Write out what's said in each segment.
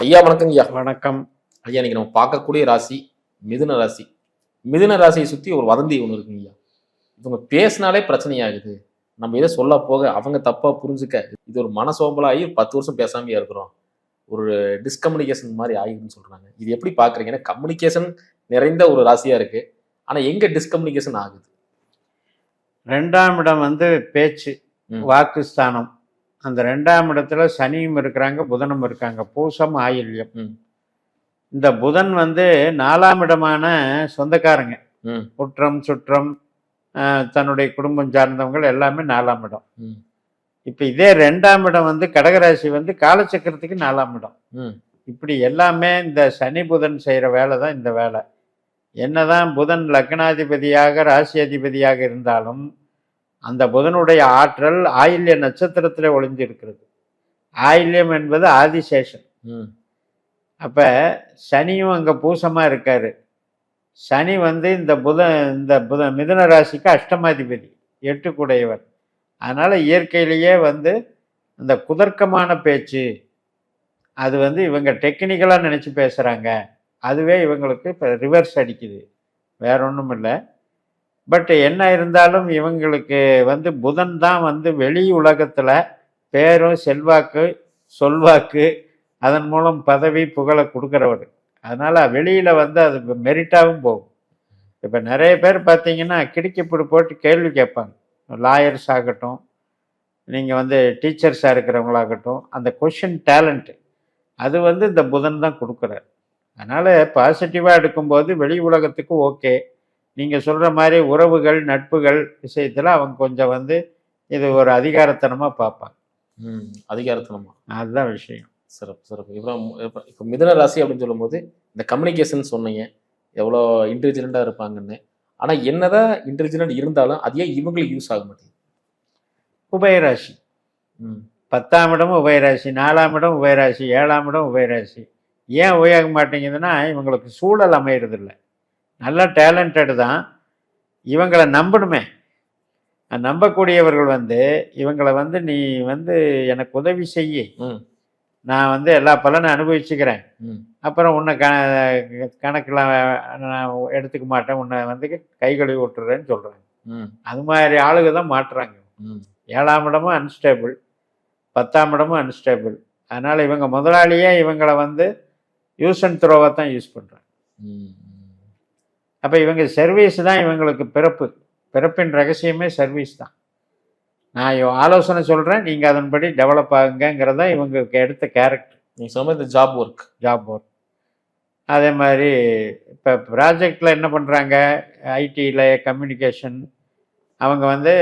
ஐயா வணக்கம் ஐயா. வணக்கம். ஐயா இன்னைக்கு நம்ம பார்க்கக்கூடிய ராசி மிதுன ராசி. மிதுன ராசியை சுத்தி ஒரு வதந்தி ஒண்ணு இருக்குங்க ஐயா. இவங்க பேசினாலே பிரச்சனையாகுது. நம்ம எதை சொல்ல போக அவங்க தப்பா புரிஞ்சுக்க இது ஒரு மனசோம்பலாகி 10 வருஷம் பேசாமையா இருக்கிறோம். ஒரு டிஸ்கம்யூனிகேஷன் மாதிரி ஆகிடுன்னு சொல்றாங்க. இது எப்படி பாக்குறீங்க? ஏன்னா கம்யூனிகேஷன் நிறைந்த ஒரு ராசியா இருக்கு. ஆனா எங்க டிஸ்கம்யூனிகேஷன் ஆகுது? 2ஆம் இடம் பேச்சு, வாக்குஸ்தானம். அந்த 2ஆம் இடத்துல சனியும் இருக்கிறாங்க, புதனும் இருக்காங்க. பூசம், ஆயில்யம். இந்த புதன் 4ஆம் இடமான சொந்தக்காரங்க, குற்றம் சுற்றம், தன்னுடைய குடும்பம் சார்ந்தவங்க எல்லாமே 4ஆம் இடம். இப்ப இதே 2ஆம் இடம் கடகராசி காலச்சக்கரத்துக்கு 4ஆம் இடம். இப்படி எல்லாமே இந்த சனி புதன் செய்யற வேலை தான் இந்த வேலை. என்னதான் புதன் லக்னாதிபதியாக ராசி அதிபதியாக இருந்தாலும் அந்த புதனுடைய ஆற்றல் ஆயில்ய நட்சத்திரத்துல ஒளிஞ்சிருக்கிறது. ஆயில்யம் என்பது ஆதிசேஷன். அப்ப சனியும் அங்க பூசமா இருக்காரு. சனி இந்த மிதுன ராசிக்கு அஷ்டமாதிபதி, 8 கூடையவர். அதனால இயற்கையிலேயே அந்த குதர்க்கமான பேச்சு அது இவங்க டெக்னிக்கலா நினைச்சு பேசுறாங்க. அதுவே இவங்களுக்கு இப்போ ரிவர்ஸ் அடிக்குது, வேற ஒன்றும் இல்லை. பட் என்ன இருந்தாலும் இவங்களுக்கு புதன் தான் வெளி உலகத்தில் பேரும் செல்வாக்கு சொல்வாக்கு அதன் மூலம் பதவி புகழை கொடுக்குறவர். அதனால் வெளியில் அது மெரிட்டாகவும் போகும். இப்போ நிறைய பேர் பார்த்தீங்கன்னா கிடுக்கிப்பிடி போட்டு கேள்வி கேட்பாங்க. லாயர்ஸ் ஆகட்டும், நீங்கள் டீச்சர்ஸாக இருக்கிறவங்களாகட்டும், அந்த கொஷின் டேலண்ட்டு அது இந்த புதன் தான் கொடுக்குறாரு. அதனால் பாசிட்டிவாக எடுக்கும்போது வெளி உலகத்துக்கு ஓகே. நீங்கள் சொல்கிற மாதிரி உறவுகள் நட்புகள் விஷயத்தில் அவங்க கொஞ்சம் இது ஒரு அதிகாரத்தனமாக பார்ப்பாங்க. அதிகாரத்தனமா, அதுதான் விஷயம். சிறப்பு சிறப்பு. இப்போ மிதுன ராசி அப்படின்னு சொல்லும்போது இந்த கம்யூனிகேஷன் சொன்னீங்க, எவ்வளோ இன்டெலிஜென்ட்டாக இருப்பாங்கன்னு. ஆனால் என்னதான் இன்டெலிஜென்ட் இருந்தாலும் அது ஏன் இவங்களுக்கு யூஸ் ஆக மாட்டேங்குது? உபயராசி 10ஆம் இடம் உபயராசி, 4ஆம் இடம் உபயராசி, 7ஆம் இடம் உபயராசி. ஏன் உபயோக மாட்டேங்குதுன்னா இவங்களுக்கு சூழல் அமையறதில்லை. நல்லா டேலண்டட் தான், இவங்களை நம்பணுமே. நம்பக்கூடியவர்கள் இவங்களை நீ எனக்கு உதவி செய்ய, நான் எல்லா பலனும் அனுபவிச்சுக்கிறேன், அப்புறம் உன்னை கணக்கெல்லாம் நான் எடுத்துக்க மாட்டேன், உன்னை கை கழுவி விட்டுறேன்னு சொல்கிறாங்க. அது மாதிரி ஆளுக தான் மாட்டுறாங்க. 7ஆம் இடமும் அன்ஸ்டேபிள், 10ஆம் இடமும் அன்ஸ்டேபிள். அதனால் இவங்க முதலாளியே இவங்களை யூஸ் அண்ட் த்ரோவை தான் யூஸ் பண்ணுறாங்க. அப்போ இவங்க சர்வீஸ் தான் இவங்களுக்கு பிறப்பின் ரகசியமே சர்வீஸ் தான். நான் ஆலோசனை சொல்கிறேன், நீங்கள் அதன்படி டெவலப் ஆகுங்கிறதா இவங்களுக்கு எடுத்த கேரக்டர். நீங்கள் சொன்ன இந்த ஜாப் ஒர்க். அதே மாதிரி இப்போ ப்ராஜெக்டில் என்ன பண்ணுறாங்க, ஐடியில் கம்யூனிகேஷன் அவங்க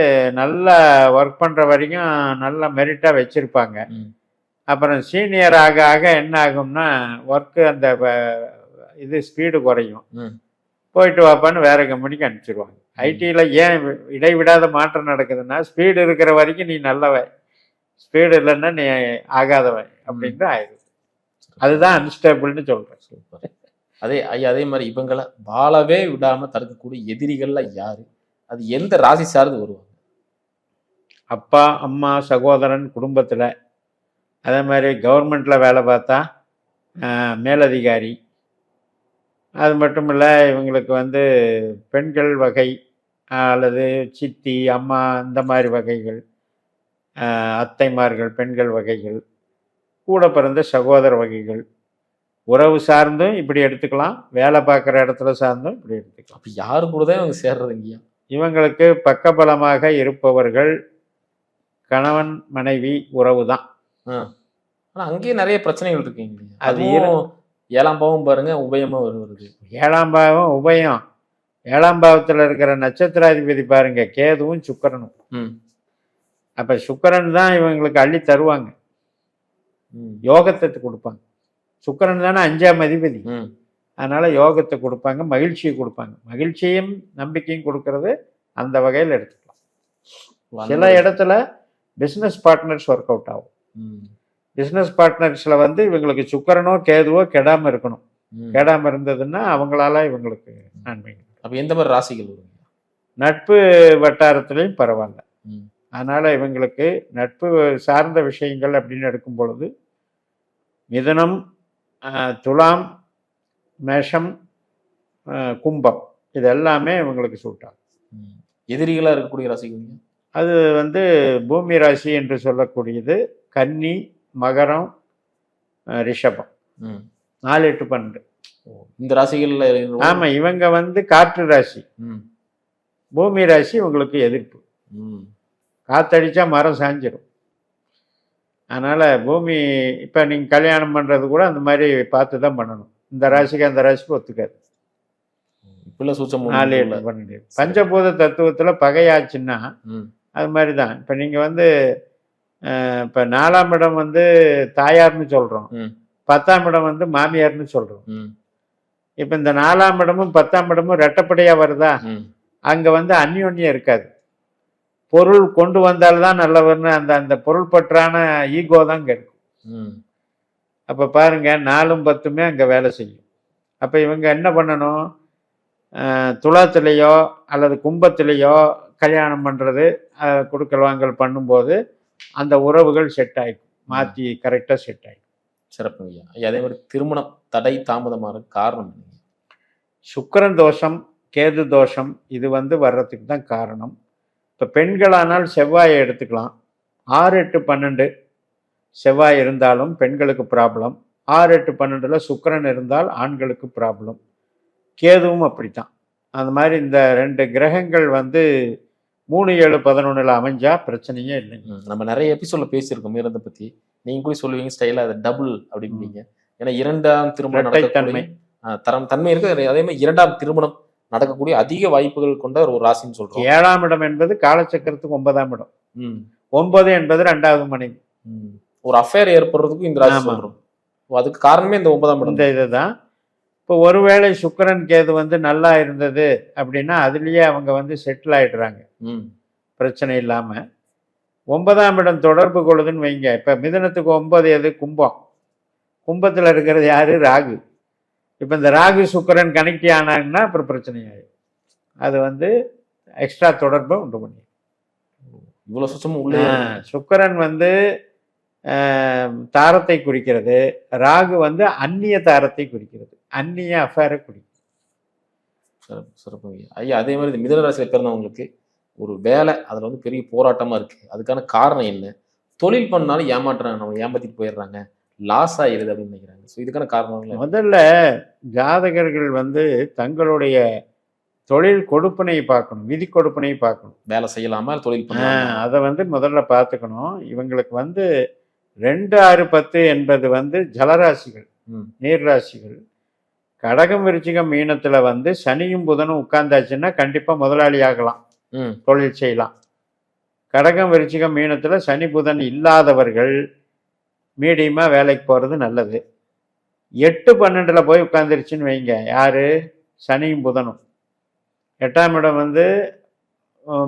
நல்லா ஒர்க் பண்ணுற வரைக்கும் நல்லா மெரிட்டாக வச்சுருப்பாங்க. அப்புறம் சீனியர் ஆக ஆக என்ன ஆகும்னா ஒர்க்கு அந்த இது ஸ்பீடு குறையும். போயிட்டு வாப்பான்னு வேற கம்பெனிக்கு அனுப்பிச்சிடுவாங்க. ஐடியில் ஏன் இடைவிடாத மாற்றம் நடக்குதுன்னா ஸ்பீடு இருக்கிற வரைக்கும் நீ நல்லவன், ஸ்பீடு இல்லைன்னா நீ ஆகாதவன் அப்படின்னு ஆயிடுது. அதுதான் அன்ஸ்டேபிள்னு சொல்கிறேன். அதே மாதிரி இவங்களை வாழவே விடாமல் தடுக்கக்கூடிய எதிரிகள்லாம் யாரு? அது எந்த ராசி சார்ந்து வருவாங்க? அப்பா அம்மா சகோதரன் குடும்பத்தில். அதே மாதிரி கவர்மெண்ட்டில் வேலை பார்த்தா மேலதிகாரி. அது மட்டும் இல்லை, இவங்களுக்கு பெண்கள் வகை அல்லது சித்தி அம்மா இந்த மாதிரி வகைகள், அத்தைமார்கள் பெண்கள் வகைகள், கூட பிறந்த சகோதர வகைகள், உறவு சார்ந்தும் இப்படி எடுத்துக்கலாம், வேலை பார்க்குற இடத்துல சார்ந்தும் இப்படி எடுத்துக்கலாம். அப்போ யாரு கூட தான் இவங்க சேர்றதுங்கய்யா? இவங்களுக்கு பக்கபலமாக இருப்பவர்கள் கணவன் மனைவி உறவு தான். ஆனால் அங்கேயே நிறைய பிரச்சனைகள் இருக்குங்க. அது 7ஆம் பாவம் பாருங்க, உபயமா வருவது. 7ஆம் பாவம் உபயம். 7ஆம் பாவத்தில் இருக்கிற நட்சத்திராதிபதி பாருங்க, கேதுவும் சுக்கிரனும். அப்ப சுக்கிரன் தான் இவங்களுக்கு அள்ளி தருவாங்க, யோகத்தை கொடுப்பாங்க. சுக்கிரன் தானே 5ஆம் அதிபதி. அதனால யோகத்தை கொடுப்பாங்க, மகிழ்ச்சியை கொடுப்பாங்க. மகிழ்ச்சியும் நம்பிக்கையும் கொடுக்கறது அந்த வகையில் எடுத்துக்கலாம். சில இடத்துல பிஸ்னஸ் பார்ட்னர்ஸ் ஒர்க் அவுட் ஆகும். பிஸ்னஸ் பார்ட்னர்ஸில் இவங்களுக்கு சுக்கிரனோ கேதுவோ கெடாமல் இருக்கணும். கெடாமல் இருந்ததுன்னா அவங்களால இவங்களுக்கு நன்மை. அப்போ எந்த மாதிரி ராசிகள் வரும்? நட்பு வட்டாரத்துலேயும் பரவாயில்ல. அதனால் இவங்களுக்கு நட்பு சார்ந்த விஷயங்கள் அப்படின்னு எடுக்கும் பொழுது மிதுனம் துலாம், மேஷம், கும்பம் இது எல்லாமே இவங்களுக்கு சூட் ஆகும். எதிரிகளா இருக்கக்கூடிய ராசிகள் அது வந்து பூமி ராசி என்று சொல்லக்கூடியது கன்னி, மகரம், ரிஷபம், 4, 8, 12. இந்த ராசிகள்ல ஆமா, இவங்க வந்து காற்று ராசி. பூமி ராசி உங்களுக்கு எதிர்ப்பு. காத்தடிச்சா மரம் சாஞ்சிரும். அதனால பூமி இப்ப நீங்க கல்யாணம் பண்றது கூட அந்த மாதிரி பார்த்து தான் பண்ணணும். இந்த ராசிக்கு அந்த ராசிக்கு ஒத்துக்காது. 4, 8, 12. பஞ்சபூத தத்துவத்துல பகையாச்சுன்னா அது மாதிரி தான். இப்ப நீங்க வந்து இப்ப 4ஆம் இடம் வந்து தாயார்னு சொல்றோம், 10ஆம் இடம் வந்து மாமியார்னு சொல்றோம். இப்ப இந்த 4ஆம் இடமும் 10ஆம் இடமும் ரெட்டப்படையா வருதா, அங்க வந்து அந்யோன்யம் இருக்காது. பொருள் கொண்டு வந்தால்தான் நல்லவர்னு அந்த அந்த பொருள் பற்றான ஈகோ தான் இங்க இருக்கும். அப்ப பாருங்க 4ம் 10மே அங்க வேலை செய்யும். அப்ப இவங்க என்ன பண்ணணும், துலாத்திலேயோ அல்லது கும்பத்திலேயோ கல்யாணம் பண்றது, கொடுக்கல் வாங்கல் பண்ணும்போது அந்த உறவுகள் செட் ஆகிக்கும், மாற்றி கரெக்டாக செட் ஆகிக்கும். சிறப்பு ஐயா. அதே மாதிரி திருமணம் தடை தாமதமாக காரணம் சுக்கிரன் தோஷம், கேது தோஷம் இது வந்து வர்றதுக்கு தான் காரணம். இப்போ பெண்களானால் செவ்வாயை எடுத்துக்கலாம். 6, 8, 12 செவ்வாய் இருந்தாலும் பெண்களுக்கு ப்ராப்ளம். 6, 8, 12ல் சுக்கிரன் இருந்தால் ஆண்களுக்கு ப்ராப்ளம். கேதுவும் அப்படித்தான். அந்த மாதிரி இந்த 2 கிரகங்கள் வந்து 3, 7, 11ல் அமைஞ்சா பிரச்சனையே இல்லைங்க. நம்ம நிறைய எபிசோட்ல பேசியிருக்கோம் மீறதை பத்தி. நீங்க கூட சொல்லுவீங்க ஸ்டைலா அதை டபுள் அப்படின்பீங்க. ஏன்னா 2ஆம் திருமணம் தன்மை இருக்கு. அதே மாதிரி 2ஆம் திருமணம் நடக்கக்கூடிய அதிக வாய்ப்புகள் கொண்ட ஒரு ராசின்னு சொல்றோம். 7ஆம் இடம் என்பது காலச்சக்கரத்துக்கு 9ஆம் இடம். 9 என்பது 2வது மனைவி. ஒரு அஃபேர் ஏற்படுறதுக்கும் இந்த ராசி சொல்றோம். அதுக்கு காரணமே இந்த 9ஆம் இடம். இந்த இதுதான். இப்போ ஒருவேளை சுக்கிரன் கேது வந்து நல்லா இருந்தது அப்படின்னா அதுலயே அவங்க வந்து செட்டில் ஆயிடுறாங்க, பிரச்சனை இல்லாம. 9ஆம் இடம் தொடர்பு கொள்ளுதுன்னு வைங்க. இப்ப மிதுனத்துக்கு 9 எது, கும்பம். கும்பத்துல இருக்கிறது யாரு, ராகு. இப்ப இந்த ராகு சுக்கிரன் கனெக்ட் ஆனாங்கன்னா அப்புறம் பிரச்சனை ஆயிடும். அது வந்து எக்ஸ்ட்ரா தொடர்பை உண்டு பண்ணி. இவ்வளவு சுத்தமும் உள்ள சுக்கிரன் வந்து தாரத்தை குறிக்கிறது, ராகு வந்து அந்நிய தாரத்தை குறிக்கிறது, அந்நிய அஃபேரை குறிக்கிறது. சிறப்பு ஐயா. அதே மாதிரி மிதுன ராசியில பிறந்தவங்களுக்கு ஒரு வேலை அதுல வந்து பெரிய போராட்டமா இருக்கு. அதுக்கான காரணம் என்ன? தொழில் பண்ணாலும் ஏமாற்றுறாங்க, நம்ம ஏமாத்திட்டு போயிடுறாங்க, லாஸ் ஆயிடுது அப்படின்னு நினைக்கிறாங்க. ஸோ இதுக்கான காரணம் முதல்ல ஜாதகர்கள் வந்து தங்களுடைய தொழில் கொடுப்பனை பார்க்கணும், விதி கொடுப்பனை பார்க்கணும். வேலை செய்யலாமா தொழில் பண்ண, அதை வந்து முதல்ல பார்த்துக்கணும். இவங்களுக்கு வந்து 2, 6, 10 என்பது வந்து ஜலராசிகள், நீர் ராசிகள். கடகம், விருச்சிகம், மீனத்துல வந்து சனியும் புதனும் உட்கார்ந்தாச்சுன்னா கண்டிப்பா முதலாளி ஆகலாம், தொழில் செய்யலாம். கடகம், விருச்சிகம், மீனத்துல சனி புதன் இல்லாதவர்கள் மீடியமா வேலைக்கு போறது நல்லது. 8, 12ல போய் உட்காந்துருச்சுன்னு வைங்க, யாரு, சனியும் புதனும். 8ஆம் இடம் வந்து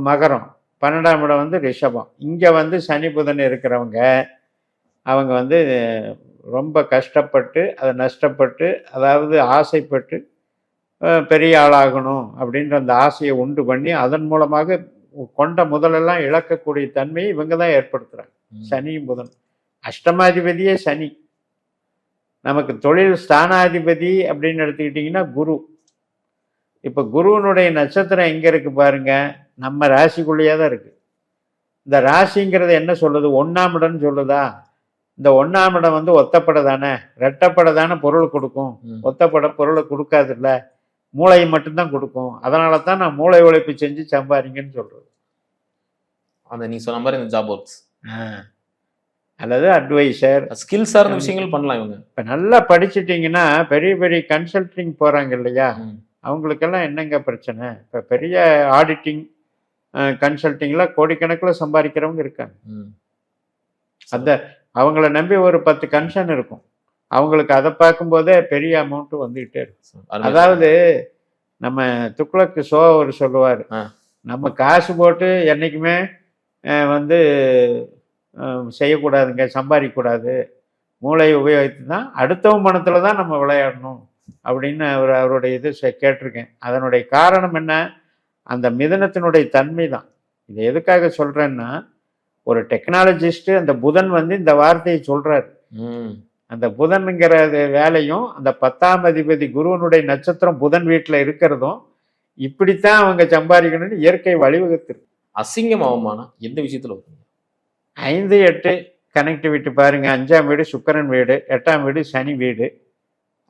மகரம், 12ஆம் இடம் வந்து ரிஷபம். இங்க வந்து சனி புதன் இருக்கிறவங்க அவங்க வந்து ரொம்ப கஷ்டப்பட்டு அதை நஷ்டப்பட்டு, அதாவது ஆசைப்பட்டு பெரிய ஆளாகணும் அப்படின்ற அந்த ஆசையை உண்டு பண்ணி அதன் மூலமாக கொண்ட முதலெல்லாம் இழக்கக்கூடிய தன்மையை இவங்க தான் ஏற்படுத்துறாங்க, சனியும் புதன். அஷ்டமாதிபதியே சனி. நமக்கு தொழில் ஸ்தானாதிபதி அப்படின்னு எடுத்துக்கிட்டிங்கன்னா குரு. இப்போ குருவனுடைய நட்சத்திரம் எங்கே இருக்கு பாருங்க, நம்ம ராசிக்குள்ளேயே தான் இருக்கு. இந்த ராசிங்கிறது என்ன சொல்லுது, 1ஆம் இடம்னு சொல்லுதா. இந்த 1ஆம் இடம் வந்து ஒத்தப்படை தானே, ரெட்டப்படை தானே பொருள் கொடுக்கும். ஒத்தப்படை பொருளை கொடுக்காது இல்லை, மூளையை மட்டும்தான் கொடுக்கும். அதனால தான் நான் மூளை உழைப்பு செஞ்சு சம்பாதிங்கன்னு சொல்றது. அந்த நீ சொன்ன மாதிரி இந்த ஜாப் ஒர்க்ஸ் அல்லது அட்வைசர், ஸ்கில் சார்ந்த விஷயங்கள் பண்ணலாம். இவங்க இப்போ நல்லா படிச்சுட்டிங்கன்னா பெரிய பெரிய கன்சல்டிங் போகிறாங்க இல்லையா, அவங்களுக்கெல்லாம் என்னங்க பிரச்சனை. இப்போ பெரிய ஆடிட்டிங் கன்சல்டிங்கில் கோடிக்கணக்கில் சம்பாதிக்கிறவங்க இருக்காங்க. அந்த அவங்கள நம்பி ஒரு 10 கன்சர்ன் இருக்கும், அவங்களுக்கு அதை பார்க்கும்போதே பெரிய அமௌண்ட் வந்துகிட்டே இருக்கும். அதாவது நம்ம துக்ளக்கு அவர் சொல்லுவார், நம்ம காசு போட்டு என்றைக்குமே வந்து செய்யக்கூடாதுங்க, சம்பாதிக்கக்கூடாது, மூளையை உபயோகித்து தான் அடுத்தவன் பணத்தில் தான் நம்ம விளையாடணும் அப்படின்னு அவருடைய இது கேட்டிருக்கேன். அதனுடைய காரணம் என்ன, அந்த மிதனத்தினுடைய தன்மை தான். இதை எதுக்காக சொல்கிறேன்னா, ஒரு டெக்னாலஜிஸ்ட்டு அந்த புதன் வந்து இந்த வார்த்தையை சொல்கிறாரு. அந்த புதனுங்கிற வேலையும் அந்த 10ஆம் அதிபதி குருவனுடைய நட்சத்திரம் புதன் வீட்டுல இருக்கிறதும் இப்படித்தான் அவங்க சம்பாதிக்கணும்னு இயற்கை வழிவகுத்திருக்கு. அசிங்கம் அவமானம் எந்த விஷயத்துல வருங்க? 5, 8 கனெக்டிவிட்டி பாருங்க. 5ஆம் வீடு சுக்கிரன் வீடு, 8ஆம் வீடு சனி வீடு.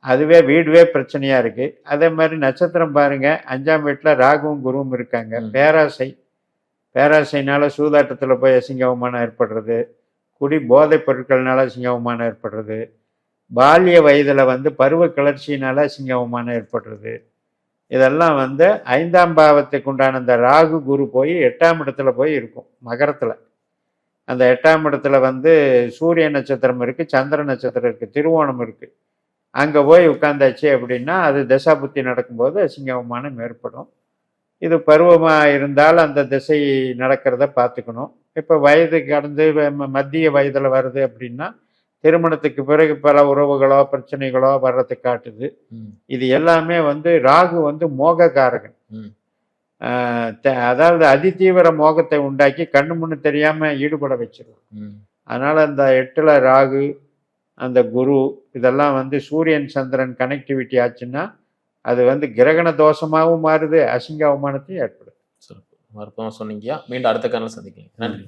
அதுவே வீடுவே பிரச்சனையா இருக்கு. அதே மாதிரி நட்சத்திரம் பாருங்க, 5ஆம் வீட்டுல ராகுவும் குருவும் இருக்காங்க. பேராசைனால சூதாட்டத்துல போய் அசிங்க அவமானம் ஏற்படுறது, குடி போதைப் பொருட்கள்னால அசிங்க அவமானம் ஏற்படுறது, பால்ய வயதுல பருவ கிளர்ச்சியினால அசிங்க அவமானம் ஏற்படுறது. இதெல்லாம் 5ஆம் பாவத்துக்கு உண்டான அந்த ராகு குரு போய் 8ஆம் இடத்துல போய் இருக்கும் மகரத்துல. அந்த 8ஆம் இடத்துல சூரிய நட்சத்திரம் இருக்கு, சந்திர நட்சத்திரம் இருக்கு, திருவோணம் இருக்கு. அங்க போய் உட்கார்ந்தாச்சு அப்படின்னா அது தசாபுத்தி நடக்கும்போது அசிங்க அவமானம் ஏற்படும். இது பருவமா இருந்தால் அந்த திசை நடக்கிறத பார்த்துக்கணும். இப்போ வயது கடந்து மத்திய வயதுல வருது அப்படின்னா திருமணத்துக்கு பிறகு பல உறவுகளோ பிரச்சனைகளோ வர்றது காட்டுது. இது எல்லாமே ராகு மோகக்காரகன். அதாவது அதிதீவிர மோகத்தை உண்டாக்கி கண்ணு முன்னு தெரியாம ஈடுபட வச்சிருக்கும். அதனால அந்த 8ல ராகு, அந்த குரு இதெல்லாம் சூரியன் சந்திரன் கனெக்டிவிட்டி ஆச்சுன்னா அது கிரகண தோஷமாகவும் மாறுது, அசிங்க அவமானத்தையும் ஏற்படுது. மருத்துவம் சொன்னீங்க. மீண்டும் அடுத்த காரணம் சந்திக்கலாம். நன்றி.